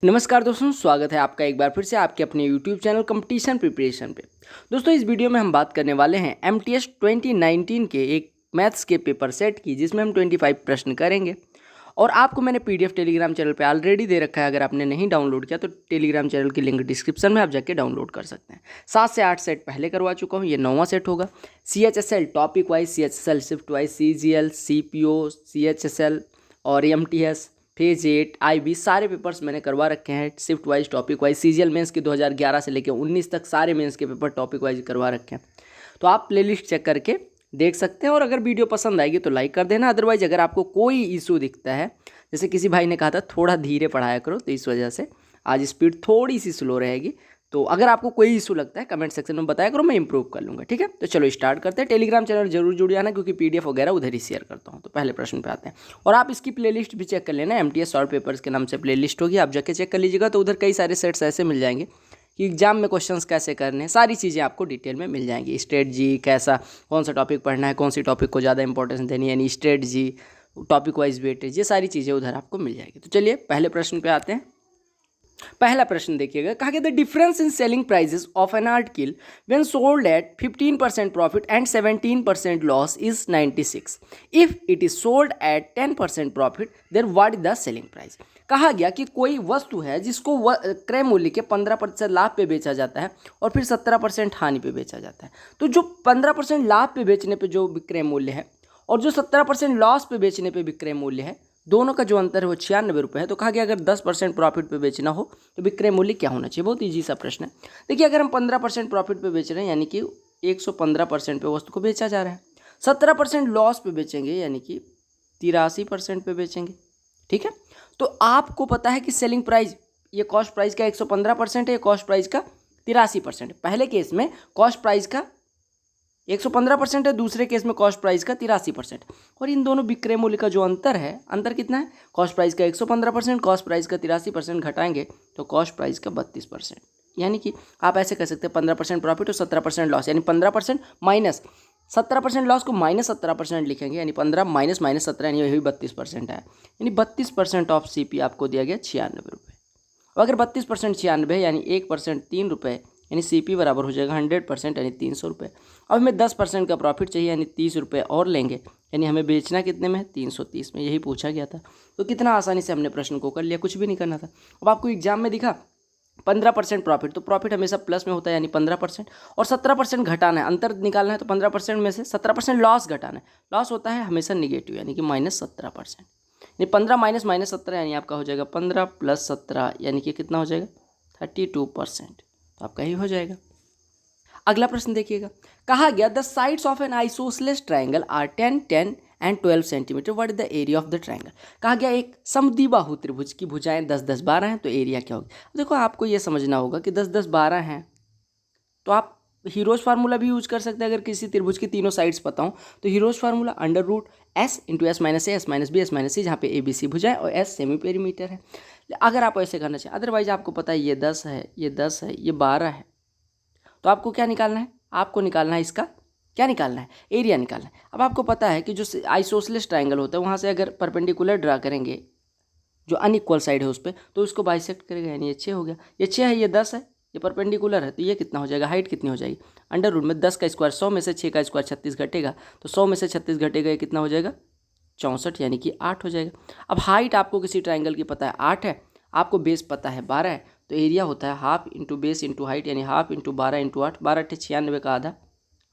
नमस्कार दोस्तों, स्वागत है आपका एक बार फिर से आपके अपने यूट्यूब चैनल कंपटीशन प्रिपरेशन पे। दोस्तों, इस वीडियो में हम बात करने वाले हैं MTS 2019 के एक मैथ्स के पेपर सेट की, जिसमें हम 25 प्रश्न करेंगे। और आपको मैंने PDF टेलीग्राम चैनल पे ऑलरेडी दे रखा है। अगर आपने नहीं डाउनलोड किया तो टेलीग्राम चैनल की लिंक डिस्क्रिप्शन में आप जाके डाउनलोड कर सकते हैं। 7 से 8 सेट पहले करवा चुका हूँ, ये 9वां सेट होगा। CHSL topic wise, CHSL shift wise, CGL, CPO, CHSL और MTS फेज 8 IB सारे पेपर्स मैंने करवा रखे हैं shift wise topic wise. CGL mains के 2011 से लेकर 19 तक सारे मेंस के पेपर टॉपिक वाइज करवा रखे हैं। तो आप प्लेलिस्ट चेक करके देख सकते हैं। और अगर वीडियो पसंद आएगी तो लाइक कर देना। अदरवाइज अगर आपको कोई इशू दिखता है, जैसे किसी भाई ने कहा था थोड़ा धीरे पढ़ाया करो, तो इस वजह से आज स्पीड थोड़ी सी स्लो रहेगी। तो अगर आपको कोई इशू लगता है कमेंट सेक्शन में बताया करो, मैं इंप्रूव कर लूँगा। ठीक है, तो चलो स्टार्ट करते हैं। टेलीग्राम चैनल जरूर जुड़ जाना, क्योंकि PDF वगैरह उधर ही शेयर करता हूँ। तो पहले प्रश्न पे आते हैं। और आप इसकी प्लेलिस्ट भी चेक कर लेना, MTS शॉर्ट पेपर्स के नाम से प्लेलिस्ट होगी, आप जाके चेक कर लीजिएगा। तो उधर कई सारे सेट्स ऐसे मिल जाएंगे कि एग्जाम में क्वेश्चंस कैसे करने हैं, सारी चीज़ें आपको डिटेल में मिल जाएंगी। स्ट्रेटजी कैसा, कौन सा टॉपिक पढ़ना है, कौन सी टॉपिक को ज़्यादा इंपॉर्टेंस देनी है, यानी स्ट्रेटजी, टॉपिक वाइज वेटेज, ये सारी चीज़ें उधर आपको मिल जाएगी। तो चलिए पहले प्रश्न पे आते हैं। पहला प्रश्न देखिएगा, कहा गया the difference in selling prices of an article when sold at 15% profit and 17% loss is 96। If it is sold at 10% profit then what is the selling price. कहा गया कि कोई वस्तु है जिसको क्रय मूल्य के 15% लाभ पे बेचा जाता है और फिर 17% हानि पे बेचा जाता है। तो जो 15% लाभ पे बेचने पे जो विक्रय मूल्य है और जो 17% लॉस पे बेचने पे विक्रय मूल्य है, दोनों का जो अंतर है वो 96 रुपये है। तो कहा गया अगर 10% प्रॉफिट पे बेचना हो तो विक्रय मूल्य क्या होना चाहिए। बहुत ईजी सा प्रश्न है। देखिए, अगर हम 15% प्रॉफिट पे बेच रहे हैं, यानी कि 115% पे वस्तु को बेचा जा रहा है। 17% लॉस पे बेचेंगे, यानी कि 83% पे बेचेंगे। ठीक है, तो आपको पता है कि सेलिंग प्राइस ये कॉस्ट प्राइस का 115% है, ये कॉस्ट प्राइस का 83% है। पहले केस में कॉस्ट प्राइस का 115% है, दूसरे केस में कॉस्ट प्राइस का 83%। और इन दोनों विक्रय मूल्य का जो अंतर है, अंतर कितना है, कॉस्ट प्राइस का 115%, कॉस्ट प्राइस का 83% घटाएंगे तो कॉस्ट प्राइस का 32%। यानी कि आप ऐसे कह सकते हैं 15% प्रॉफिट और 17% लॉस, यानी 15% माइनस 17% लॉस को माइनस 17% लिखेंगे, यानी 15 माइनस माइनस 17, यानी यही 32% है। यानी 32% ऑफ CP आपको दिया गया 96 रुपये। अगर 32% 96, यानी 1% 3 रुपये, यानी CP बराबर हो जाएगा 100%, यानी 300 रुपये। अब हमें 10% का प्रॉफिट चाहिए, यानी 30 रुपये और लेंगे, यानी हमें बेचना कितने में है, 330 में। यही पूछा गया था। तो कितना आसानी से हमने प्रश्न को कर लिया, कुछ भी नहीं करना था। अब आपको एग्जाम में दिखा 15% प्रॉफिट, तो प्रॉफिट हमेशा प्लस में होता है, यानी 15%। और 17% घटाना है, अंतर निकालना है, तो 15% में से 17% लॉस घटाना है। लॉस होता है हमेशा निगेटिव, यानी कि -17%। यानी 15 माइनस माइनस 17, यानी आपका हो जाएगा 15 प्लस 17, यानी कि कितना हो जाएगा 32%। तो आपका ही हो जाएगा। अगला प्रश्न देखिएगा, कहा गया the sides of an isosceles triangle are 10, 10 and 12 centimetre, what is the area of the triangle. कहा गया एक समद्विबाहु त्रिभुज की भुजाएं 10, 10, 12 हैं, तो एरिया क्या होगी। देखो, आपको ये समझना होगा कि 10, 10, 12 हैं, तो आप हीरोज फार्मूला भी यूज कर सकते हैं। अगर किसी त्रिभुज की तीनों साइड्स पता हो तो heroes formula √S × S - A, S - B, S - C, जहाँ पे ABC भुजाएं और S सेमी पेरीमीटर है। अगर आप ऐसे करना चाहिए, अदरवाइज आपको पता है ये 10 है, ये 10 है, ये 12 है, तो आपको क्या निकालना है, आपको निकालना है इसका क्या निकालना है, एरिया निकालना है। अब आपको पता है कि जो आइसोसेलेस ट्राइंगल होता है वहाँ से अगर परपेंडिकुलर ड्रा करेंगे जो अनइक्वल साइड है उस पर, तो इसको बाइसेक्ट करेगा, यानी ये 6 हो गया। ये 6 है, ये 10 है, ये परपेंडिकुलर है, तो ये कितना हो जाएगा, हाइट कितनी हो जाएगी, √ में 10 का स्क्वायर 100 में से 6 का स्क्वायर 36 घटेगा, तो 100 में से 36 घटेगा, ये कितना हो जाएगा 64, यानी कि 8 हो जाएगा। अब हाइट आपको किसी ट्राइंगल की पता है 8 है, आपको बेस पता है 12 है, तो एरिया होता है half into base into height, यानी हाफ इंटू 12 इंटू 8, 12 × 96 का आधा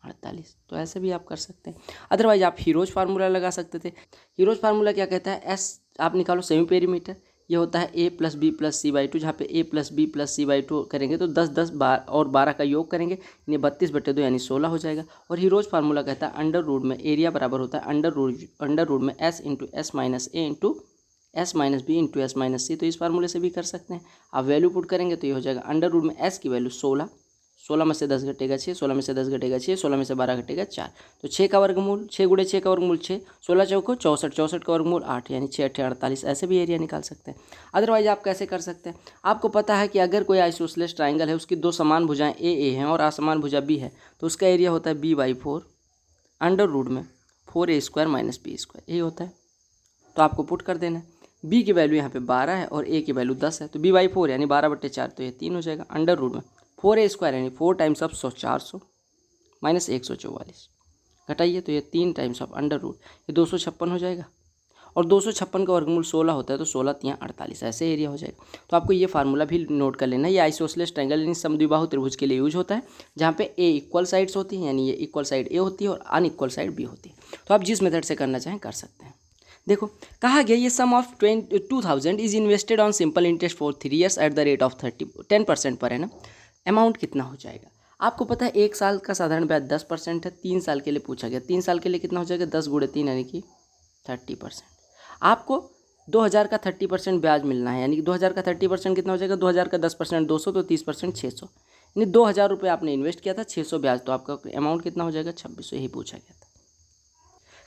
48। तो ऐसे भी आप कर सकते हैं। अदरवाइज आप हीरोज फार्मूला लगा सकते थे। हीरोज फार्मूला क्या कहता है, एस आप निकालो सेमी पेरीमीटर, ये होता है A + B + C/2, जहाँ पे A + B + C/2 करेंगे तो 10, 10 और 12 का योग करेंगे, यानी 32/2, यानी 16 हो जाएगा। और हीरोज फार्मूला कहता है √ में एरिया बराबर होता है √ में S × S - A × S - B × S - C। तो इस फार्मूले से भी कर सकते हैं। आप वैल्यू पुट करेंगे तो ये हो जाएगा √ में S की वैल्यू 16, 16 में से 10 घटेगा 6, 16 में से 10 घटेगा 6, 16 में से 12 घटेगा 4, तो 6 का वर्गमूल 6 × 6 का वर्गमूल 6, 16 चौको 64, 64 का वर्गमूल 8, यानी 6 × 8 = 48। ऐसे भी एरिया निकाल सकते हैं। अदरवाइज आप कैसे कर सकते हैं, आपको पता है कि अगर कोई आइसोसेलेस ट्राइंगल है, उसकी दो समान भुजाएं A हैं और असमान भुजा B है, तो उसका एरिया होता है B/4 √ में 4A² - B², यही होता है। तो आपको पुट कर देना है, बी की वैल्यू यहाँ पे 12 है और ए की वैल्यू 10 है, तो b/4 यानी 12/4 तो ये 3 हो जाएगा। अंडर रूट में 4a² यानी 4 टाइम्स ऑफ 100 400 माइनस 144 घटाइए तो ये 3 टाइम्स ऑफ अंडर रूट, ये 256 हो जाएगा। और 256 का वर्गमूल 16 होता है, तो 16 3 48 ऐसे एरिया हो जाएगा। तो आपको ये फार्मूला भी नोट कर लेना है। ये आइसोसेलेस ट्रायंगल यानी समद्विबाहु त्रिभुज के लिए यूज होता है, जहाँ पे ए इक्वल साइड्स होती हैं, यानी ये इक्वल साइड ए होती है और अनइक्वल साइड बी होती है। तो आप जिस मेथड से करना चाहें कर सकते हैं। देखो कहा गया ये sum of 2000 is invested on simple interest for 3 years at the rate of 10% per annum. Amount कितना हो जाएगा? आपको पता है 1 साल का साधारण ब्याज 10% है, 3 साल के लिए पूछा गया। 3 साल के लिए कितना हो जाएगा? 10 × 3 यानी कि 30%। आपको 2000 का 30% ब्याज मिलना है, यानी कि 2000 का 30% कितना हो जाएगा? 2000 का 10% 200, तो 30% 600, यानी 2000 रुपये आपने इन्वेस्ट किया था, 600 ब्याज, तो आपका अमाउंट कितना हो जाएगा? 2600। यही पूछा गया था।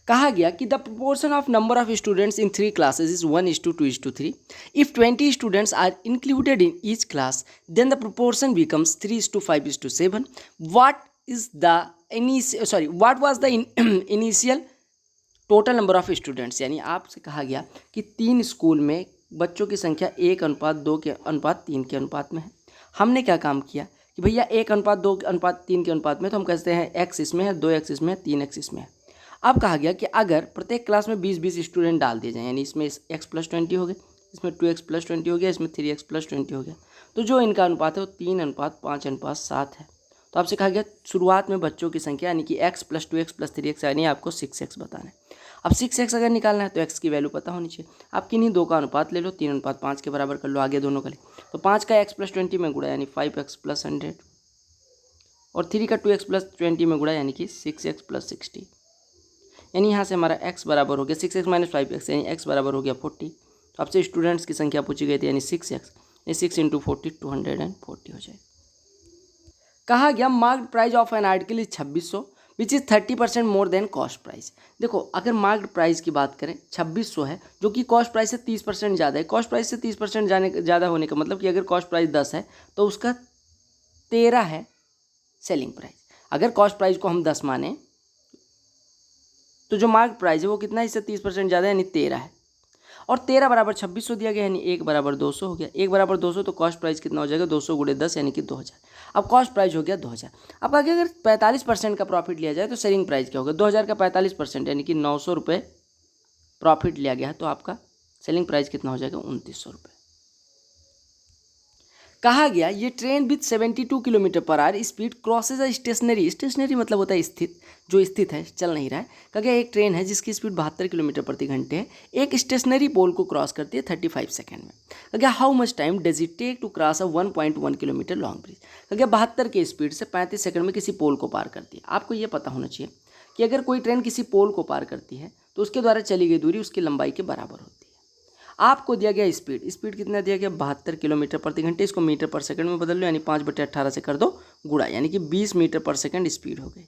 कहा गया कि the proportion of number of students in 3 classes is 1:2:3। If 20 students are included in each class then the proportion becomes 3:5:7। What was the initial total number of students? यानी आपसे कहा गया कि 3 स्कूल में बच्चों की संख्या 1:2 के अनुपात 3 के अनुपात में है। हमने क्या काम किया कि भैया 1:2:3 के अनुपात में, तो हम कहते हैं x इसमें है, 2x इसमें है, 3x इसमें है। अब कहा गया कि अगर प्रत्येक क्लास में 20-20 स्टूडेंट डाल दिए जाएँ, यानी इसमें x + 20 हो गए, इसमें 2x + 20 हो गया, इसमें 3x + 20 हो गया, तो जो इनका अनुपात है वो 3:5:7 है। तो आपसे कहा गया शुरुआत में बच्चों की संख्या यानी कि x + 2x + 3x यानी आपको 6x बताना है। अब 6x अगर निकालना है तो x की वैल्यू पता होनी चाहिए। आप किन्हीं दो का अनुपात ले लो, 3:5 के बराबर कर लो, आगे दोनों का ले, तो 5 का x + 20 में गुणा यानी 5x + 100 और 3 का 2x + 20 में गुणा यानी कि 6x + 60, यानी यहाँ से हमारा x बराबर हो गया 6x - 5x यानी x बराबर हो गया 40। तो आपसे स्टूडेंट्स की संख्या पूछी गई थी यानी 6x, ये 6 × 40 240 हो जाएगा। कहा गया marked price of an article is 2600 which is 30% more than cost price. देखो अगर मार्क्ड प्राइस की बात करें 2600 है, जो कि कॉस्ट प्राइस से 30% ज़्यादा है। कॉस्ट प्राइस से 30% ज़्यादा होने का मतलब कि अगर कॉस्ट प्राइस 10 है तो उसका 13 है सेलिंग प्राइस। अगर कॉस्ट प्राइस को हम 10 माने तो जो मार्क प्राइस है वो कितना है? इससे 30% ज़्यादा यानी 13 है, और 13 बराबर 2600 दिया गया, यानी 1 बराबर 200 हो गया। 1 बराबर 200 तो कॉस्ट प्राइस कितना हो जाएगा? 200 × 10 यानी कि 2000। अब कॉस्ट प्राइस हो गया 2000। अब आगे अगर 45% का प्रॉफिट लिया जाए तो सेलिंग प्राइस क्या होगा? 2000 का 45% यानी कि 900 रुपये प्रॉफिट लिया गया है, तो आपका सेलिंग प्राइस कितना हो जाएगा? 2900 रुपये। कहा गया ये train with 72 km/h speed crosses a stationary मतलब होता है स्थित, जो स्थित है, चल नहीं रहा है। कहा गया एक ट्रेन है जिसकी स्पीड 72 km/घंटे है, एक स्टेशनरी पोल को क्रॉस करती है 35 सेकेंड में। कहा गया how much time does it take to cross a 1.1 kilometre long bridge. कहा गया 72 की स्पीड से 35 सेकंड में किसी पोल को पार करती है। आपको ये पता होना चाहिए कि अगर कोई ट्रेन किसी पोल को पार करती है तो उसके द्वारा चली गई दूरी उसकी लंबाई के बराबर होती है। आपको दिया गया स्पीड कितना दिया गया? 72 km/घंटे। इसको मीटर/सेकंड में बदल लो, यानी 5/18 से कर दो गुणा, यानी कि 20 मीटर/सेकंड स्पीड हो गई।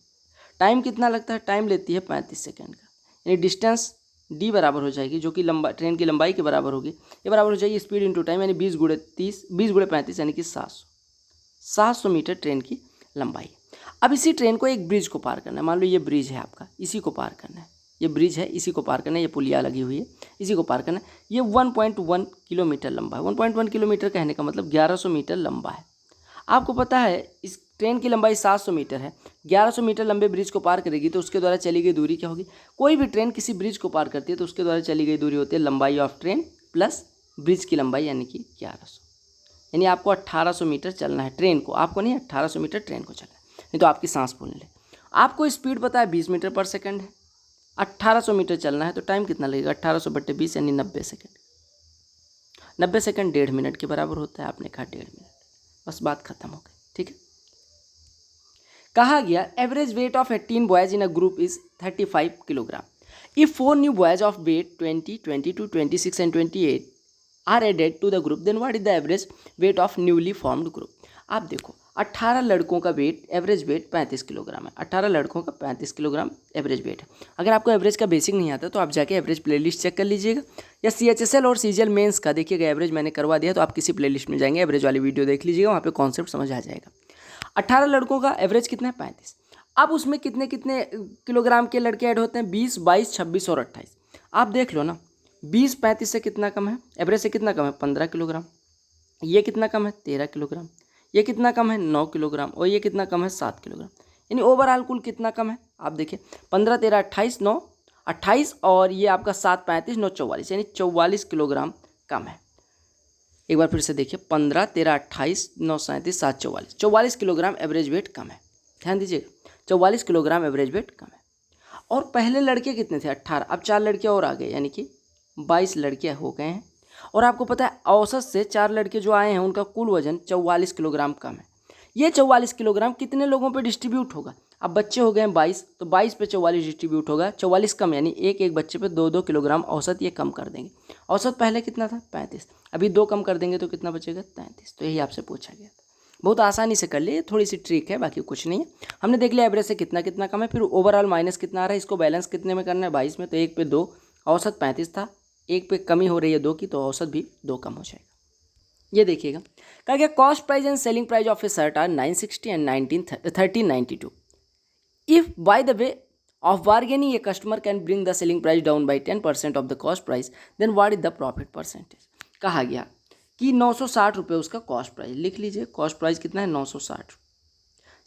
टाइम कितना लगता है? टाइम लेती है 35 सेकंड का, यानी डिस्टेंस d बराबर हो जाएगी, जो कि ट्रेन की लंबाई के बराबर होगी। ये बराबर हो जाएगी स्पीड इंटू टाइम, यानी 20 × 35 यानी कि 700 मीटर ट्रेन की लंबाई। अब इसी ट्रेन को एक ब्रिज को पार करना है। मान लो ये ब्रिज है आपका, इसी को पार करना है। ये ब्रिज है, इसी को पार करना है, ये पुलिया लगी हुई है, इसी को पार करना है। ये 1.1 किलोमीटर लंबा है। 1.1 किलोमीटर कहने का मतलब 1100 मीटर लंबा है। आपको पता है इस ट्रेन की लंबाई 700 मीटर है, 1100 मीटर लंबे ब्रिज को पार करेगी तो उसके द्वारा चली गई दूरी क्या होगी? कोई भी ट्रेन किसी ब्रिज को पार करती है तो उसके द्वारा चली गई दूरी होती है लंबाई ऑफ ट्रेन प्लस ब्रिज की लंबाई, यानी कि 1100। यानी आपको 1800 मीटर चलना है ट्रेन को, आपको नहीं, 1800 मीटर ट्रेन को चलना है, नहीं तो आपकी सांस फूलने लगे। आपको स्पीड पता है 20 मीटर/सेकंड है, 1800 मीटर चलना है तो टाइम कितना लगेगा? 1800/20 यानी 90 सेकंड। 90 सेकंड 1.5 मिनट के बराबर होता है। आपने कहा 1.5 मिनट, बस बात खत्म हो गई। ठीक है। कहा गया average weight of 18 boys in a group is 35 kilogram. If 4 new boys of weight 20, 22, 26 and 28 are added to the group then what is the average weight of newly formed group. आप देखो 18 लड़कों का वेट, एवरेज वेट 35 किलोग्राम है। 18 लड़कों का 35 kilogram average weight है। अगर आपको एवरेज का बेसिक नहीं आता तो आप जाके एवरेज प्लेलिस्ट चेक कर लीजिएगा, या CHSL और CGL मेंस का देखिएगा, एवरेज मैंने करवा दिया, तो आप किसी प्लेलिस्ट में जाएंगे, एवरेज वाली वीडियो देख लीजिएगा, वहाँ पे कॉन्सेप्ट समझ आ जाएगा। 18 लड़कों का एवरेज कितना है? 35। अब उसमें कितने कितने किलोग्राम के लड़के ऐड होते हैं? 20, 22, 26 और 28। आप देख लो ना, 20-35 से कितना कम है, एवरेज से कितना कम है 15 किलोग्राम। ये कितना कम है 13 किलोग्राम। ये कितना कम है 9 किलोग्राम। और ये कितना कम है 7 किलोग्राम। यानी ओवरऑल कुल कितना कम है, आप देखिए 15 13 28 9 28 और ये आपका 7 35 9 44, यानी 44 किलोग्राम कम है। एक बार फिर से देखिए 15 13 28 9 37 7 44, 44 किलोग्राम एवरेज वेट कम है। ध्यान दीजिएगा 44 किलोग्राम एवरेज वेट कम है। और पहले लड़के कितने थे 18, अब 4 लड़कियाँ और आ गए, यानी कि 22 लड़कियाँ हो गए हैं। और आपको पता है औसत से 4 लड़के जो आए हैं उनका कुल वजन 44 किलोग्राम कम है। ये 44 किलोग्राम कितने लोगों पे डिस्ट्रीब्यूट होगा, अब बच्चे हो गए हैं 22, तो 22 पे 44 डिस्ट्रीब्यूट होगा, 44 कम यानी एक एक बच्चे पे 2-2 किलोग्राम औसत ये कम कर देंगे। औसत पहले कितना था 35, अभी 2 कम कर देंगे तो कितना बचेगा 33। तो यही आपसे पूछा गया था, बहुत आसानी से कर लिए, थोड़ी सी ट्रिक है, बाकी कुछ नहीं है। हमने देख लिया एवरेज से कितना कितना कम है, फिर ओवरऑल माइनस कितना आ रहा है, इसको बैलेंस कितने में करना है 22 में, तो एक पे 2, औसत 35 था, एक पे कमी हो रही है 2 की, तो औसत भी 2 कम हो जाएगा। ये देखिएगा कहा गया cost price and selling price of a shirt are 960 and 1392। If by the way of bargaining a customer can bring the selling price down by 10% of the cost price, then what is the profit percentage. कहा गया कि 960 रुपये उसका cost price, लिख लीजिए cost price कितना है 960,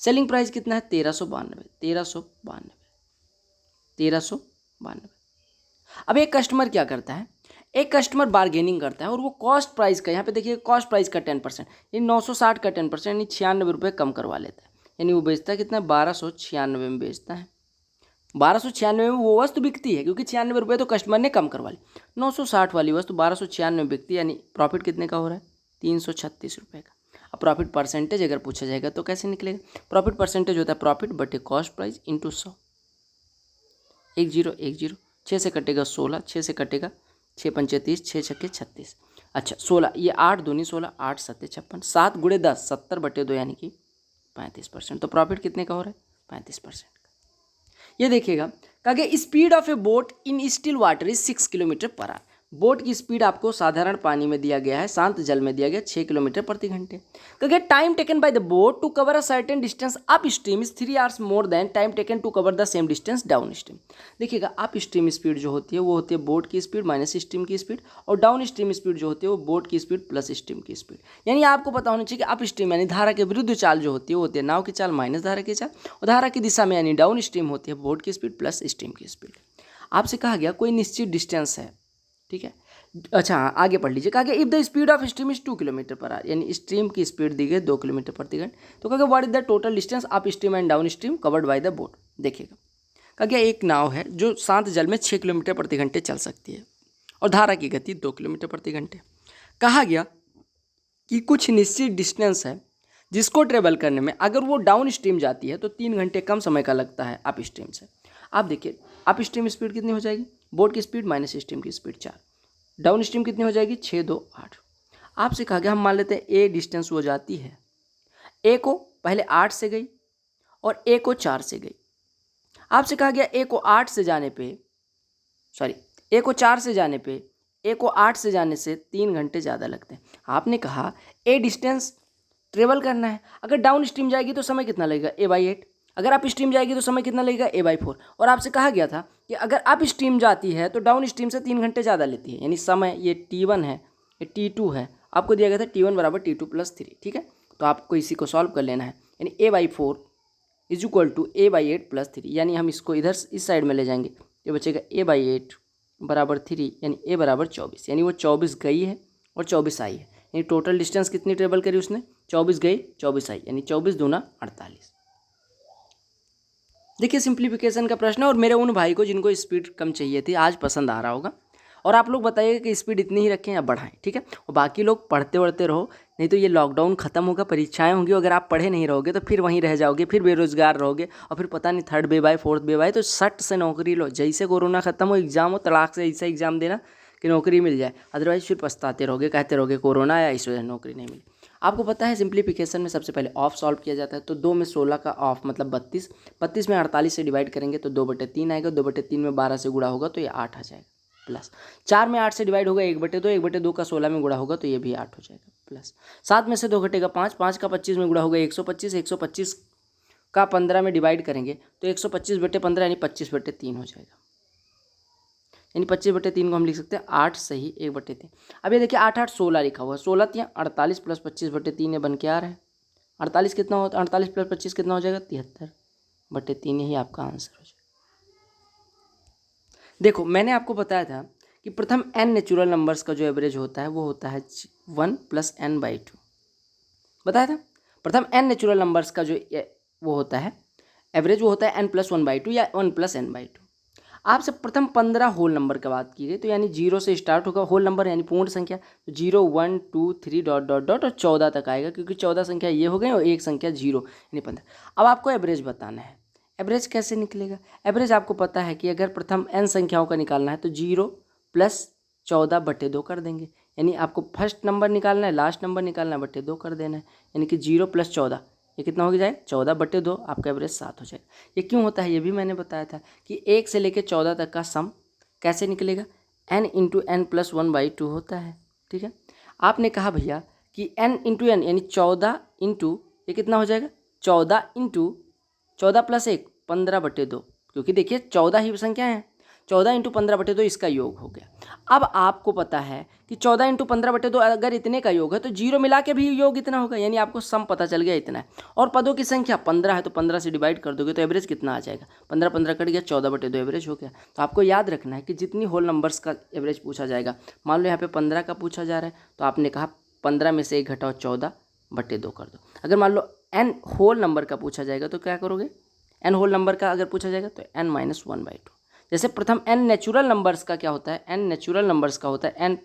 selling price कितना है 1392। अब एक कस्टमर क्या करता है, एक कस्टमर बार्गेनिंग करता है और वो कॉस्ट प्राइस का, यहाँ पे देखिए कॉस्ट प्राइस का 10%, ये 960 का 10% यानी 96 रुपये कम करवा लेता है, यानी वो बेचता है कितना 1296 में बेचता है। 1296 में वो वस्तु बिकती है, क्योंकि 96 रुपये तो कस्टमर ने कम करवा ली, 960 वाली वस्तु 1296 में बिकती है, यानी प्रॉफिट कितने का हो रहा है 336 रुपये का। अब प्रॉफिट परसेंटेज अगर पूछा जाएगा तो कैसे निकलेगा, प्रॉफिट परसेंटेज होता है प्रॉफिट बटे कॉस्ट प्राइस इंटू 100, 1010, 6 से कटेगा 16, 6 से कटेगा 6 पंचे 30, 6 छक्के 36, अच्छा 16, ये 8 दूनी 16, 8 सत्ते 56, 7 गुणे 10 70 बटे 2 यानी कि 35%। तो प्रॉफिट कितने का हो रहा है 35%। ये देखिएगा कहा speed of A boat in still water is 6 kilometre per hour. Boat की स्पीड आपको साधारण पानी में दिया गया है, शांत जल में दिया गया 6 किलोमीटर प्रति घंटे। कहा time taken by the boat to cover a certain distance upstream is 3 hours more than time taken to cover the same distance downstream. देखिएगा अप स्ट्रीम स्पीड जो होती है वो होती है बोट की स्पीड माइनस स्ट्रीम की speed, और डाउन स्ट्रीम स्पीड जो होती है वो बोट की स्पीड प्लस स्ट्रीम की स्पीड। यानी आपको पता होना चाहिए कि अप स्ट्रीम यानी धारा के विरुद्ध चाल जो होती है वो होती है नाव की चाल माइनस धारा की चाल, और धारा की दिशा में यानी डाउन स्ट्रीम होती है बोट की स्पीड प्लस स्ट्रीम की स्पीड। आपसे कहा गया कोई निश्चित डिस्टेंस है, ठीक है, अच्छा आगे पढ़ लीजिए। कहा if the speed of stream is 2 kilometre per hour, यानी स्ट्रीम की स्पीड दी गई 2 किलोमीटर प्रति घंटे, तो कहा what is the total distance up stream and down stream covered by the boat. देखिएगा कहा एक नाव है जो शांत जल में 6 किलोमीटर प्रति घंटे चल सकती है और धारा की गति 2 किलोमीटर प्रति घंटे। कहा गया कि कुछ निश्चित डिस्टेंस है जिसको ट्रेवल करने में अगर वो डाउन स्ट्रीम जाती है तो 3 घंटे कम समय का लगता है अप स्ट्रीम से। आप देखिए अप स्ट्रीम स्पीड कितनी हो जाएगी, बोट की स्पीड माइनस स्ट्रीम की स्पीड 4, डाउन स्ट्रीम कितनी हो जाएगी 6 2 8। आपसे कहा गया हम मान लेते हैं ए डिस्टेंस वो जाती है, ए को पहले 8 से गई और ए को 4 से गई। आपसे कहा गया ए को 8 से जाने पे ए को 4 से जाने पे ए को 8 से जाने से 3 घंटे ज़्यादा लगते हैं। आपने कहा ए डिस्टेंस ट्रेवल करना है, अगर डाउन स्ट्रीम जाएगी तो समय कितना लगेगा a/8, अगर अप स्ट्रीम जाएगी तो समय कितना लगेगा a/4। और आपसे कहा गया था कि अगर अप स्ट्रीम जाती है तो डाउन स्ट्रीम से 3 घंटे ज़्यादा लेती है, यानी समय ये t1 है ये t2 है, आपको दिया गया था t1 बराबर t2 + 3, ठीक है। तो आपको इसी को सॉल्व कर लेना है, यानी a/4 is equal to a/8 + 3, यानी हम इसको इधर इस साइड में ले जाएंगे, ये बचेगा a/8 बराबर 3, यानी a बराबर 24, यानी वो 24 गई है और 24 आई है, यानी टोटल डिस्टेंस कितनी ट्रेवल करी उसने 24 गई 24 आई, यानी 24 दूना 48। देखिए सिंप्लीफिकेशन का प्रश्न है, और मेरे उन भाई को जिनको स्पीड कम चाहिए थी आज पसंद आ रहा होगा, और आप लोग बताइएगा कि स्पीड इतनी ही रखें या बढ़ाएं, ठीक है। और बाकी लोग पढ़ते वढ़ते रहो, नहीं तो ये लॉकडाउन खत्म होगा, परीक्षाएं होंगी, अगर आप पढ़े नहीं रहोगे तो फिर वहीं रह जाओगे, फिर बेरोजगार रहोगे, और फिर पता नहीं 3rd वेव आए 4th वेव आए तो सट से नौकरी लो, जैसे कोरोना खत्म हो एग्जाम हो तड़ाक से ऐसा एग्जाम देना कि नौकरी मिल जाए, अदरवाइज फिर पछताते रहोगे, कहते रहोगे कोरोना आया इस वजह नौकरी नहीं मिली। आपको पता है सिंप्लीफिकेशन में सबसे पहले ऑफ सॉल्व किया जाता है, तो 2 में 16 का ऑफ मतलब 32, 32 में 48 से डिवाइड करेंगे तो 2/3 आएगा, 2/3 में 12 से गुणा होगा तो ये 8 आ जाएगा, प्लस 4 में 8 से डिवाइड होगा 1/2, 1/2 का 16 में गुणा होगा तो ये भी 8 हो जाएगा, प्लस 7 में से 2 घटेगा 5, 5 का 25 में गुणा होगा 125, 125 का 15 में डिवाइड करेंगे तो 125/15 यानी 25/3 हो जाएगा। यानी 25/3 को हम लिख सकते हैं 8 सही 1/3। अब ये देखिए 8 8 16 लिखा हुआ है, 16 तियाँ 48 प्लस 25/3 ये बन के आ रहा है। 48 कितना होता है, 48 प्लस 25 कितना हो जाएगा, 73/3, यही आपका आंसर हो जाएगा। देखो मैंने आपको बताया था कि प्रथम n नेचुरल नंबर्स का जो एवरेज होता है वो होता है 1 + n/2, बताया था। प्रथम n नेचुरल नंबर्स का जो वो होता है एवरेज वो होता है n + 1/2 या 1 + n/2। आपसे प्रथम 15 होल नंबर की बात की गई, तो यानी 0 से स्टार्ट होगा, होल नंबर यानी पूर्ण संख्या, तो 0 1 2 3 डॉट डॉट डॉट और 14 तक आएगा, क्योंकि 14 संख्या ये हो गई और एक संख्या 0 यानी 15। अब आपको एवरेज बताना है। एवरेज कैसे निकलेगा? एवरेज आपको पता है कि अगर प्रथम n संख्याओं का निकालना है तो 0 + 14/2 कर देंगे, यानी आपको फर्स्ट नंबर निकालना है, लास्ट नंबर निकालना है, /2 कर देना है, यानी कि 0 + 14 ये कितना हो जाएगा, 14/2, आपका एवरेज 7 हो जाएगा। ये क्यों होता है ये भी मैंने बताया था कि 1 से लेकर 14 तक का सम कैसे निकलेगा, n × n + 1/2 होता है। ठीक है, आपने कहा भैया कि n × n यानी 14 इंटू ये कितना हो जाएगा, 14 × 14 + 1 15/2, क्योंकि देखिए 14 ही संख्या है, 14 × 15/2 इसका योग हो गया। अब आपको पता है कि 14 × 15/2 अगर इतने का योग है तो 0 मिला के भी योग इतना होगा, यानी आपको सम पता चल गया इतना है। और पदों की संख्या 15 है तो 15 से डिवाइड कर दोगे तो एवरेज कितना आ जाएगा, 15 15 कट गया, 14/2 एवरेज हो गया। तो आपको याद रखना है कि जितनी होल नंबर्स का एवरेज पूछा जाएगा, मान लो यहाँ पे 15 का पूछा जा रहा है तो आपने कहा 15 में से 1 घटाओ 14/2 कर दो। अगर मान लो n होल नंबर का पूछा जाएगा तो क्या करोगे, n होल नंबर का अगर पूछा जाएगा तो n - 1/2। जैसे प्रथम n नेचुरल नंबर्स का क्या होता है, n नेचुरल नंबर्स का होता है n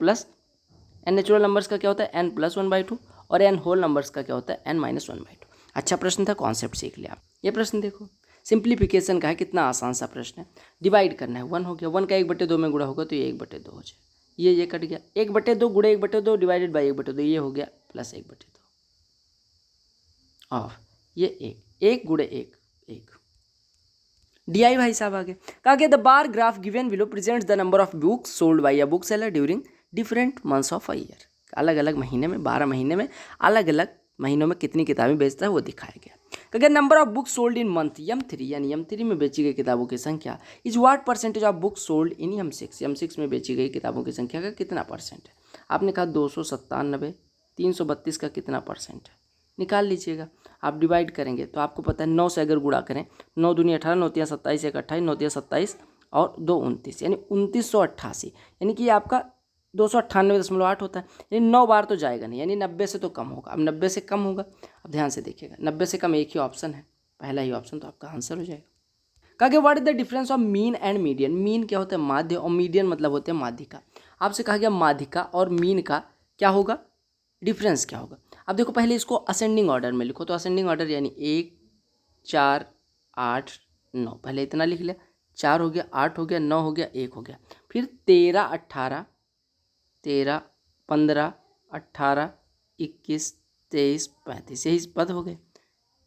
नेचुरल नंबर्स का क्या होता है n + 1/2, और n होल नंबर्स का क्या होता है n - 1/2। अच्छा प्रश्न था, कॉन्सेप्ट सीख लिया आप। ये प्रश्न देखो सिंप्लीफिकेशन का है, कितना आसान सा प्रश्न है। डिवाइड करना है, 1 हो गया, 1 का 1/2 में गुणा होगा तो ये 1/2 हो जाए, ये कट गया, 1/2 गुणे 1/2 डिवाइडेड बाई 1/2 ये हो गया प्लस 1/2 ऑफ ये 1 गुणे 1 1 DI भाई साहब आगे कहा गया the bar graph given below presents the number of books sold by a book seller during different months of a year. अलग अलग महीने में 12 महीने में अलग अलग महीनों में कितनी किताबें बेचता है वो दिखाया गया। कहा गया number of books sold in month M3 यानी M3 में बेची गई किताबों की संख्या is what percentage of books sold in M6 में बेची गई किताबों की संख्या का कितना परसेंट है। आपने कहा 297, 332 का कितना परसेंट है, निकाल लीजिएगा। आप डिवाइड करेंगे तो आपको पता है 9 से अगर गुणा करें, 9 दूनी 18, 9 तिया 27, 1 28, 9 तिया 27 और 2 29 यानी 2988, यानी कि आपका 298.8 होता है, यानी 9 बार तो जाएगा नहीं, यानी 90 से तो कम होगा। अब 90 से कम होगा, अब ध्यान से देखिएगा 90 से कम एक ही ऑप्शन है, पहला ही ऑप्शन, तो आपका आंसर हो जाएगा। कहा गया what is the difference of mean and median. Mean क्या होता है, माध्य, और मीडियन मतलब होते हैं माध्यिका। आपसे कहा गया माध्यिका और मीन का क्या होगा, डिफरेंस क्या होगा। अब देखो पहले इसको असेंडिंग ऑर्डर में लिखो, तो असेंडिंग ऑर्डर यानी 1 4 8 9, पहले इतना लिख लिया, 4 हो गया, 8 हो गया, 9 हो गया, 1 हो गया, फिर 13 18 13 15 18 21 23 35, यही पद हो गए,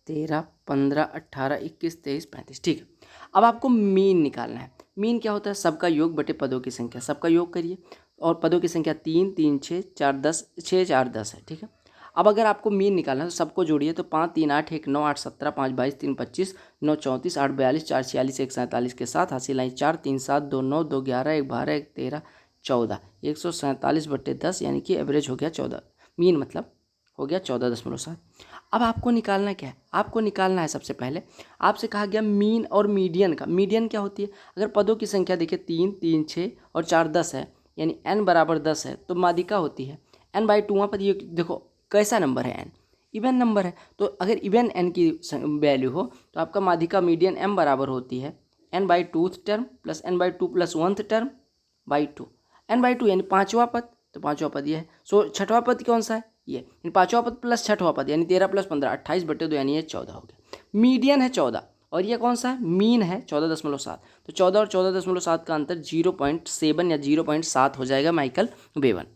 13 15 18 21 23 35। ठीक है, अब आपको मीन निकालना है। मीन क्या होता है, सबका योग बटे पदों की संख्या, सबका योग करिए, और पदों की संख्या 3 3 6 4 10 6 4 10 है। ठीक है, अब अगर आपको मीन निकालना है तो सबको जोड़िए, तो 5 3 8 1 9 8 17 5 22 3 25 9 34 8 42 4 46 1 47 के साथ हासिल लाई 4 3 7 2 9 2 11 1 12 1 13 14 147/10, यानी कि एवरेज हो गया 14, मीन मतलब हो गया 14.7। अब आपको निकालना क्या है, आपको निकालना है सबसे पहले आपसे कहा गया मीन और मीडियन का। मीडियन क्या होती है, अगर पदों की संख्या देखिए 3 3 6 और 4 10 है, यानी n बराबर 10 है तो माध्यिका होती है n/2 पद। ये देखो कैसा नंबर है, n इवन नंबर है, तो अगर इवन n की वैल्यू हो तो आपका माध्यिका मीडियन m बराबर होती है n/2th term plus n/2 plus 1th term by 2, n/2 यानी 5वां पद, तो 5वां पद ये है। सो 6वां पद कौन सा है, ये 5वां पद प्लस 6वां पद यानी 13 + 15 28/2, यानी ये 14 हो गया। मीडियन है 14 और ये कौन सा है, मीन है 14.7, तो 14 और 14.7 का अंतर 0.7 या 0.7 हो जाएगा माइकल बेवन।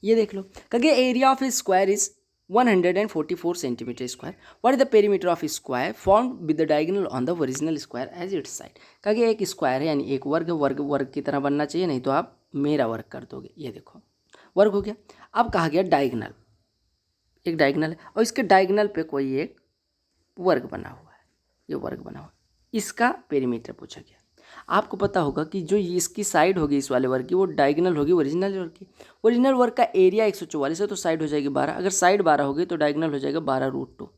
ये देख लो, कहे area of a square is 144 centimetre square, what is the perimeter of square formed with the diagonal on the original square as its side. कहे एक स्क्वायर है यानी एक वर्ग, वर्ग वर्ग की तरह बनना चाहिए, नहीं तो आप मेरा वर्ग कर दोगे। ये देखो वर्ग हो गया। अब कहा गया डायगोनल, एक डायगोनल है और इसके डायगोनल पे कोई एक वर्ग बना हुआ है, ये वर्ग बना हुआ है, इसका पेरीमीटर पूछा गया। आपको पता होगा कि जो इसकी साइड होगी इस वाले वर्ग की वो डायगोनल होगी ओरिजिनल वर्ग की। ओरिजिनल वर्ग का एरिया 144 है तो साइड हो जाएगी 12। अगर साइड 12 होगी तो डायगोनल हो जाएगा 12√2।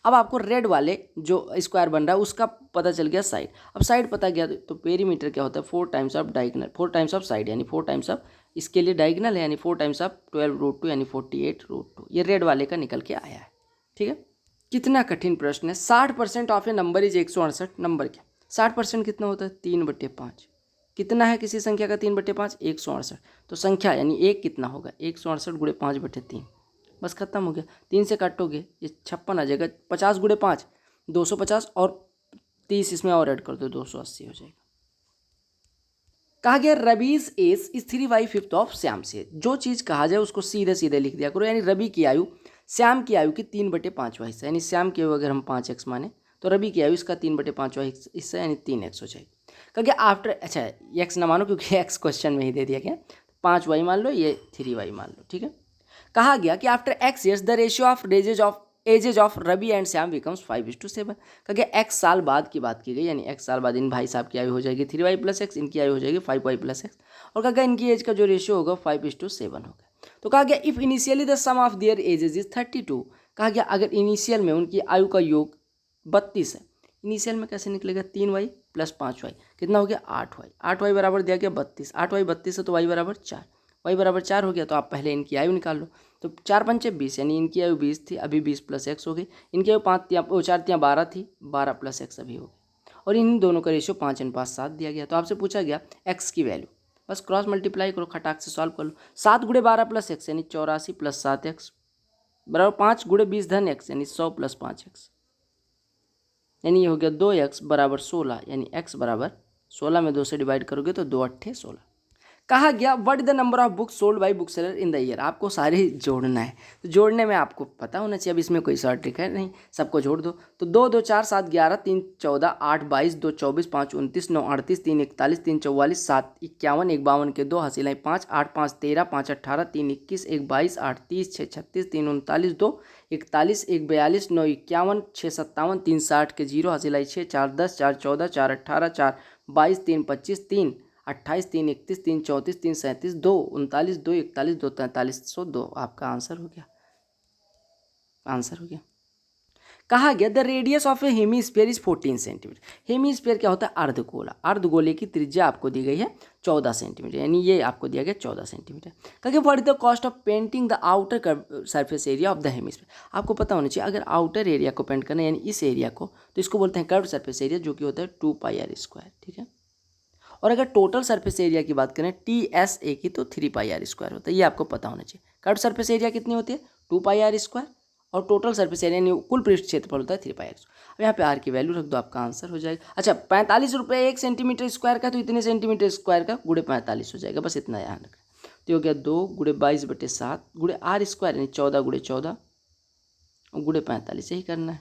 अब आपको रेड वाले जो स्क्वायर बन रहा है उसका पता चल गया साइड। अब साइड पता गया तो पेरीमीटर क्या होता है 4 times of diagonal, 4 times of side यानी 4 टाइम्स ऑफ, इसके लिए डायगोनल है यानी 4 टाइम्स ऑफ 12√2 यानी 48√2। ये रेड वाले का निकल के आया है। ठीक है, कितना कठिन प्रश्न है। 60% of A number is 168। Number क्या 60% कितना होता है 3/5। कितना है किसी संख्या का 3/5 168। तो संख्या यानी एक कितना होगा 168 गुणे 5/3। बस खत्म हो गया। 3 से काटोगे ये 56 आ जाएगा। 50 गुणे 5 250 और 30 इसमें और ऐड कर दो 280 हो जाएगा। कहा गया rabies as is 3/5 of Shyam से। जो चीज़ कहा जाए उसको सीधे सीधे लिख दिया करो। यानी रवि की आयु श्याम की आयु की 3/5वां हिस्सा, यानी श्याम की आयु अगर हम 5x माने तो रवि की आयु इसका 3/5वां हिस्सा यानी 3x हो जाएगी। कहा गया आफ्टर, अच्छा x ना मानो क्योंकि x क्वेश्चन में ही दे दिया गया, 5y मान लो ये 3y मान लो। ठीक है, कहा गया कि after x years the ratio of ages of Ravi and Shyam becomes 5:7। कहा गया x साल बाद की बात की गई, यानी x साल बाद इन भाई साहब की आयु हो जाएगी 3y + x, इनकी आयु हो जाएगी 5y + x, और कहा गया इनकी एज का जो रेशियो होगा 5:7 होगा। तो कहा गया if initially the sum of their ages is 32। कहा गया अगर इनिशियल में उनकी आयु का योग 32 है, इनिशियल में कैसे निकलेगा 3y + 5y कितना हो गया 8y। 8y बराबर दिया गया 32, 8y 32 है तो y बराबर 4, y बराबर 4 हो गया। तो आप पहले इनकी आयु निकाल लो। तो 4 × 5 = 20, यानी इनकी आयु 20 थी, अभी 20 + x हो गई। इनकी आयु 4 × 12 थी, 12 + x अभी हो गई। और इन दोनों का रेशियो 5:7 दिया गया। तो आपसे पूछा गया x की वैल्यू, बस क्रॉस मल्टीप्लाई करो, खटाक से सॉल्व कर लो। 7 × 12 + x यानी 84 + 7x बराबर 5 × 20 धन x यानी 100 + 5x, यानी ये हो गया 2x बराबर 16, यानी x बराबर 16 में 2 से डिवाइड करोगे तो 2 × 8 = 16। कहा गया what is the number of books sold by book seller in the year. आपको सारे जोड़ना है, तो जोड़ने में आपको पता होना चाहिए। अब इसमें कोई शॉर्ट ट्रिक है नहीं, सबको जोड़ दो। तो 2 2 4 7 11 3 14 8 22 2 24 5 29 9 38 3 41 3 44 7 51 1 52 के 2 हासिल 5 8 5 13 5 18 3 21 1 22 8 30 6 36 3 39 2 41 1 42 9 51 6 57 3 60 के 0 हासिल 6 4 10 4 14 4 18 4 22 3 25 3 28 3 31 3 34 3 37 2 39 2 41 2 43 102। आपका आंसर हो गया, आंसर हो गया। कहा गया the radius of A hemisphere is 14 centimetre. Hemisphere क्या होता है अर्धगोला। अर्धगोले की त्रिज्या आपको दी गई है 14 सेंटीमीटर, यानी ये आपको दिया गया 14 सेंटीमीटर। कहा गया what is the cost of painting the outer surface area of the hemisphere. आपको पता होना चाहिए अगर आउटर एरिया को पेंट करना है यानी इस एरिया को, तो इसको बोलते हैं कर्व सरफेस एरिया, जो कि होता है 2πr²। ठीक है, और अगर टोटल सरफेस एरिया की बात करें TSA की तो 3πr² होता है। ये आपको पता होना चाहिए। कर्व सरफेस एरिया कितनी होती है 2πr², और टोटल सरफेस एरिया यानी कुल पृष्ठ क्षेत्रफल होता है 3πr²। अब यहाँ पे r की वैल्यू रख दो, आपका आंसर हो जाएगा। अच्छा 45 रुपये 1 सेंटीमीटर स्क्वायर का, तो इतने सेंटीमीटर स्क्वायर का गुणे 45 हो जाएगा, बस इतना ध्यान रखना। तो हो गया 2 × 22/7 गुणे r² यानी 14 × 14 गुणे 45, यही करना है।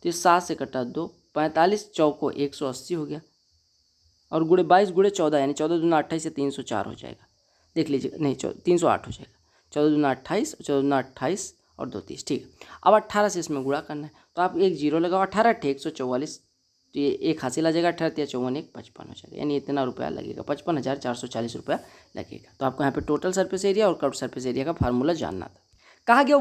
तो ये 7 से कटा 2, 45 चौको 180 हो गया, और गुणे 22 × 14 यानी 14 दूना 28 से 304 हो जाएगा। देख लीजिएगा, नहीं 308 हो जाएगा। 14 दूना 28, 14 दूना 28 और 2 30। ठीक है, अब 18 से इसमें गुणा करना है, तो आप एक जीरो लगाओ। 18 × 144, तो ये एक हासिल आ जाएगा। 18 × 54 1 55 हो जाएगा, यानी इतना रुपया लगेगा 55,440 रुपया लगेगा। तो आपको यहाँ पे टोटल सरफेस एरिया और कर्व सरफेस एरिया का फार्मूला जानना था। कहा गया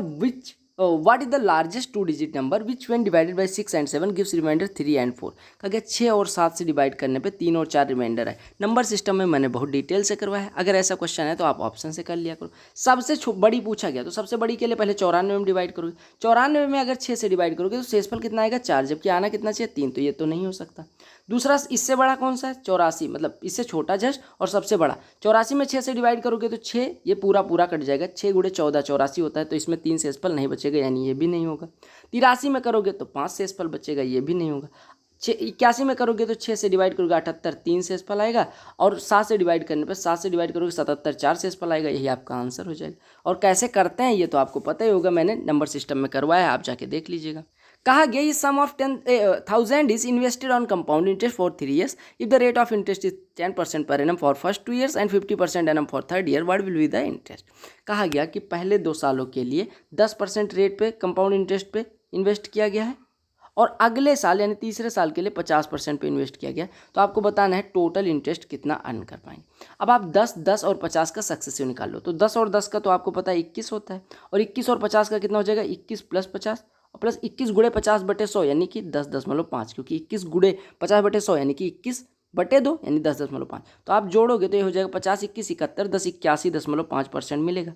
what is the largest 2 digit number which when divided by 6 and 7 gives remainder 3 and 4। कहा गया 6 और 7 से डिवाइड करने पे 3 और 4 रिमाइंडर है। नंबर सिस्टम में मैंने बहुत डिटेल से करवाया है, अगर ऐसा क्वेश्चन है तो आप ऑप्शन से कर लिया करो। सबसे बड़ी पूछा गया तो सबसे बड़ी के लिए पहले 94 में डिवाइड करोगे। 94 में अगर 6 से डिवाइड करोगे तो शेषफल कितना आएगा 4, जबकि आना कितना चाहिए 3, तो ये तो नहीं हो सकता। दूसरा इससे बड़ा कौन सा है 84, मतलब इससे छोटा जस्ट और सबसे बड़ा। 84 में 6 से डिवाइड करोगे तो 6 ये पूरा कट जाएगा। 6 × 14 84 होता है, तो इसमें 3 शेषफल नहीं बचेगा, यानी ये भी नहीं होगा। 83 में करोगे तो 5 शेषफल बचेगा, ये भी नहीं होगा। 81 में करोगे तो 6 से डिवाइड करोगे 78 3 शेषफल आएगा, और 7 से डिवाइड करने पर 7 से डिवाइड करोगे 77 4 शेषफल आएगा, यही आपका आंसर हो जाएगा। और कैसे करते हैं ये तो आपको पता ही होगा, मैंने नंबर सिस्टम में करवाया है, आप जाके देख लीजिएगा। कहा गया इस sum of 10,000 is invested on compound interest for 3 years if the rate of interest is 10% per annum for first 2 years and 50% annum for third year, what will be the interest. कहा गया कि पहले 2 सालों के लिए 10% रेट पे compound interest पे invest किया गया है, और अगले साल यानी तीसरे साल के लिए 50% पे इन्वेस्ट किया गया, तो आपको बताना है टोटल इंटरेस्ट कितना अर्न कर पाएंगे। अब आप 10, 10 और 50 का सक्सेसिव निकाल लो, तो 10 और 10 का तो आपको पता है 21 होता है, और 21 और 50 का कितना हो जाएगा 21 प्लस 50 और प्लस 21 गुणे 50/100 यानी कि 10.5, क्योंकि 21 गुणे 50/100 यानी कि 21/2 यानी 10.5। तो आप जोड़ोगे तो ये हो जाएगा 50, 21, 71, 10 81.5% मिलेगा।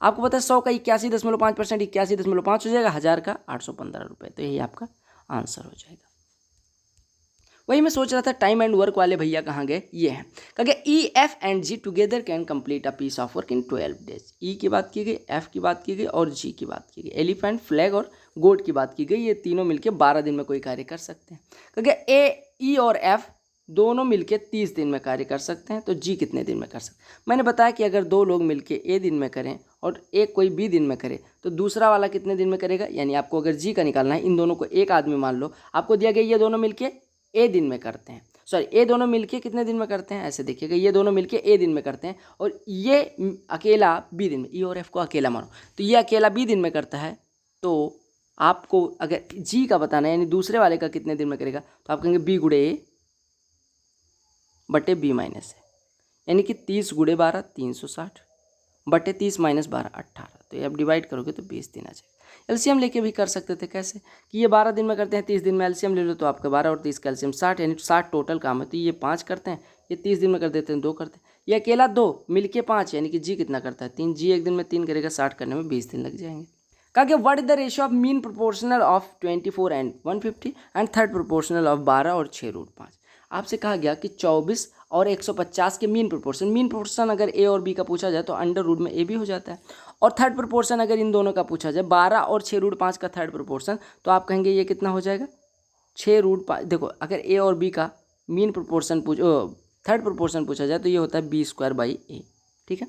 आपको पता है 100 का 81.5%, 81.5 हो जाएगा, 1000 का 815 रुपये, तो यही आपका आंसर हो जाएगा। वही मैं सोच रहा था टाइम एंड वर्क वाले भैया कहाँ गए, ये हैं। कहा E F and G together can complete a piece of work in 12 days. E की बात की गई, एफ की बात की गई और जी की बात की गई। एलिफेंट, फ्लैग और गोट की बात की गई। ये तीनों मिलके 12 दिन में कोई कार्य कर सकते हैं। कहा ए, ई और एफ दोनों मिलके 30 दिन में कार्य कर सकते हैं, तो जी कितने दिन में कर सकते हैं। मैंने बताया कि अगर दो लोग मिलके ए दिन में करें और एक कोई बी दिन में करे तो दूसरा वाला कितने दिन में करेगा। यानी आपको अगर जी का निकालना है, इन दोनों को एक आदमी मान लो, आपको दिया गया ये दोनों मिलके ए दिन में करते हैं, सॉरी ए दोनों मिलके कितने दिन में करते हैं, ऐसे देखिएगा, ये दोनों मिलके ए दिन में करते हैं और ये अकेला बी दिन में, ई और एफ को अकेला मानो, तो ये अकेला बी दिन में करता है। तो आपको अगर जी का बताना है यानी दूसरे वाले का कितने दिन में करेगा, तो आप कहेंगे बी गुणे ए बटे बी माइनस ए, यानी कि 30 गुणे 12 360 बटे 30 माइनस 12 18, तो ये आप डिवाइड करोगे तो 20 दिन आ जाएगा। एलसीएम लेके भी कर सकते थे, कैसे कि ये 12 दिन में करते हैं, 30 दिन में एलसीएम ले लो तो आपका 12 और 30 का एलसीएम 60, यानी 60 टोटल काम है, तो ये 5 करते हैं, ये 30 दिन में कर देते हैं 2 करते हैं, ये अकेला 2 मिलके 5, यानी कि जी कितना करता है 3, जी एक दिन में 3 करेगा, 60 करने में 20 दिन लग जाएंगे। कहा कि what is the ratio of mean proportional of 24 and 150 and third proportional of 12 और 6√5। आपसे कहा गया कि 24 और 150 के मीन प्रोपोर्शन अगर ए और बी का पूछा जाए तो अंडर रूट में ए भी हो जाता है, और थर्ड प्रोपोर्शन अगर इन दोनों का पूछा जाए 12 और 6√5 का थर्ड प्रोपोर्शन, तो आप कहेंगे ये कितना हो जाएगा 6√5। देखो अगर ए और बी का मीन प्रोपोर्शन थर्ड प्रोपोर्शन पूछा जाए तो ये होता है b²/a, ठीक है।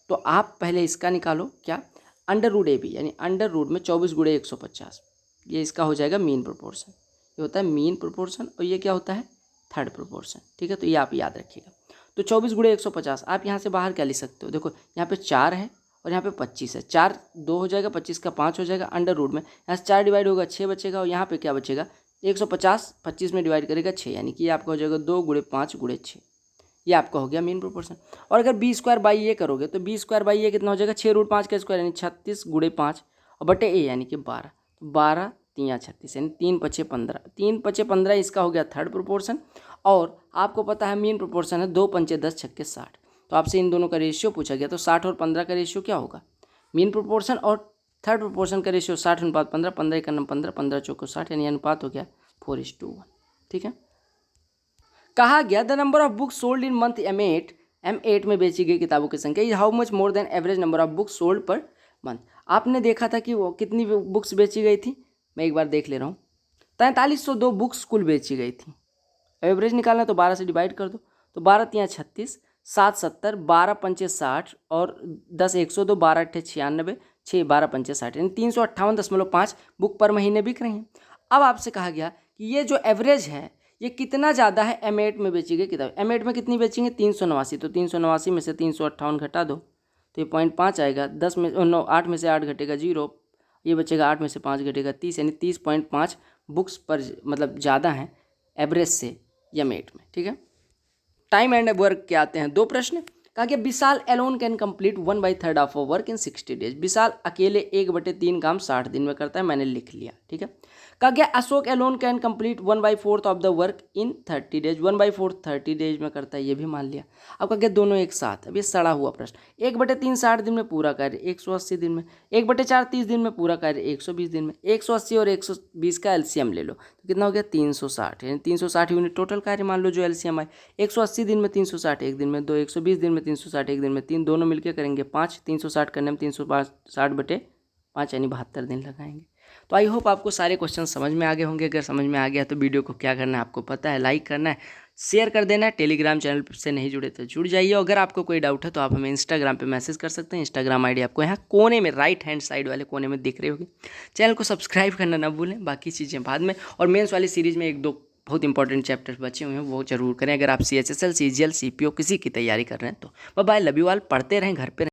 तो आप पहले इसका निकालो, क्या अंडर रूट ए बी, यानी अंडर रूट में 24 गुणे 150, ये इसका हो जाएगा मीन प्रोपोर्शन, ये होता है मीन प्रोपोर्शन, और ये क्या होता है थर्ड प्रोपोर्शन, ठीक है। तो ये आप याद रखिएगा। तो 24 गुणे 150 आप यहाँ से बाहर क्या लिख सकते हो, देखो यहाँ पे 4 है और यहाँ पे 25 है, 4 2 हो जाएगा, 25 का 5 हो जाएगा, अंडर रूट में यहाँ से 4 डिवाइड होगा 6 बचेगा, और यहाँ पे क्या बचेगा 150 25 में डिवाइड करेगा 6, यानी कि ये आपका हो जाएगा 2 गुणे 5 गुणे 6, ये आपका हो गया मीन प्रोपोर्शन। और अगर b²/a करोगे तो b²/a कितना हो जाएगा 6√5 का स्क्वायर, यानी 36 गुणे 5 और बटे ए यानी कि 12, 12 3 36, यानी 3 5 15, 3 5 15 इसका हो गया थर्ड प्रोपोर्शन। और आपको पता है मीन प्रोपोर्शन है 2 5 10 6 60, तो आपसे इन दोनों का रेशियो पूछा गया, तो 60 और 15 का रेशियो क्या होगा, मीन प्रोपोर्शन और थर्ड प्रोपोर्शन का रेशियो 60:15, 15 × 15, 15 चौको 60, यानी अनुपात हो गया 4:1, ठीक है। कहा गया the number of books sold in month M8 में बेची गई किताबों की संख्या is how much more than average number of books sold per month. आपने देखा था कि वो कितनी बुक्स बेची गई थी, मैं एक बार देख ले रहा हूँ, 4302 बुक्स कुल बेची गई थी। एवरेज निकालना तो 12 से डिवाइड कर दो, तो 12 × 36, 7 70, 12 5 60 और 10 102, 12 8 96, 6 12 5 60, यानी 358.5 बुक पर महीने बिक रही हैं। अब आपसे कहा गया कि ये जो एवरेज है ये कितना ज़्यादा है M8 में बेची गई किताब। M8 में कितनी बेचेंगे 389, तो 389 में से 358 घटा दो तो ये 0.5 आएगा, 10 में 9 8 में से 8 घटेगा 0, ये बचेगा 8 में से 5 घटेगा 30, यानी 30.5 बुक्स पर मतलब ज़्यादा हैं एवरेज से M8 में, ठीक है। टाइम एंड वर्क के आते हैं 2 प्रश्न। कहा कि Vishal alone can complete 1/3 of work in 60 days. Vishal अकेले 1/3 काम 60 दिन में करता है, मैंने लिख लिया, ठीक है। कहा गया Ashok Elon can complete 1/4 of the work in 30 days. 1/4 30 days में करता है, ये भी मान लिया। अब कहा गया दोनों एक साथ, अब ये सड़ा हुआ प्रश्न। 1/3 60 दिन में पूरा कार्य 180 दिन में, 1/4 30 दिन में पूरा कार्य 120 दिन में, 180 और 120 का एलसीएम ले लो तो कितना हो गया 360, यानी 360 यूनिट टोटल कार्य मान लो जो एलसीएम आए। 180 दिन में 360 एक दिन में 2, 120 दिन में 360 एक दिन में 3, दोनों मिलकर करेंगे 5, 360 करने में 360/5 यानी 72 दिन लगाएंगे। तो आई होप आपको सारे क्वेश्चन समझ में आ गए होंगे। अगर समझ में आ गया तो वीडियो को क्या करना है आपको पता है, लाइक करना है, शेयर कर देना है। टेलीग्राम चैनल से नहीं जुड़े तो जुड़ जाइए। अगर आपको कोई डाउट है तो आप हमें इंस्टाग्राम पे मैसेज कर सकते हैं। इंस्टाग्राम आईडी आपको यहाँ कोने में राइट हैंड साइड वाले कोने में दिख रही होगी। चैनल को सब्सक्राइब करना ना भूलें, बाकी चीज़ें बाद में। और मेंस वाली सीरीज़ में 1-2 बहुत इंपॉर्टेंट चैप्टर्स बचे हुए हैं, वो जरूर करें। अगर आप CHSL CGL CPO किसी की तैयारी कर रहे हैं तो बाय, लव यू ऑल। पढ़ते रहें, घर पे रहें।